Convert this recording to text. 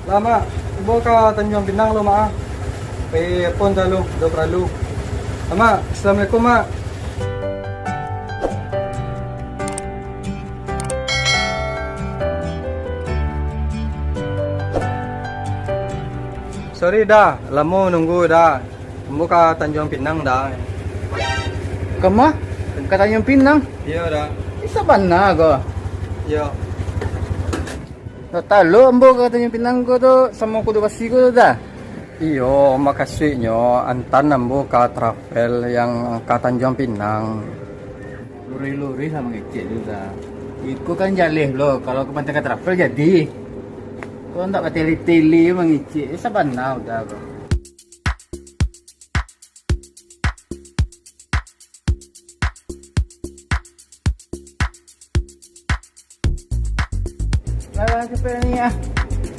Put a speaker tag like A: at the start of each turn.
A: Lama, ibu ka Tanjung Pinang lo maa. Pon talo, do pralu. Ama, assalamualaikum mak. Sorry dah, lama nunggu dah. Ibu ka Tanjung Pinang dah.
B: Kamu? Katanya Pinang.
A: Iya dah.
B: Isa mana ko?
A: Iya.
B: Talo ambo katanya Pinang ko to sama kudu basi ko dah.
A: Iyo, makasih nyo. Antan nambo ka travel yang ka Tanjung Pinang.
B: Luri-luri sama ngecek juga. Iku kan jalih lo kalau ke pantai ke travel jadi. Kau ndak ke teli-teli mengicik. Isa mana udah ko.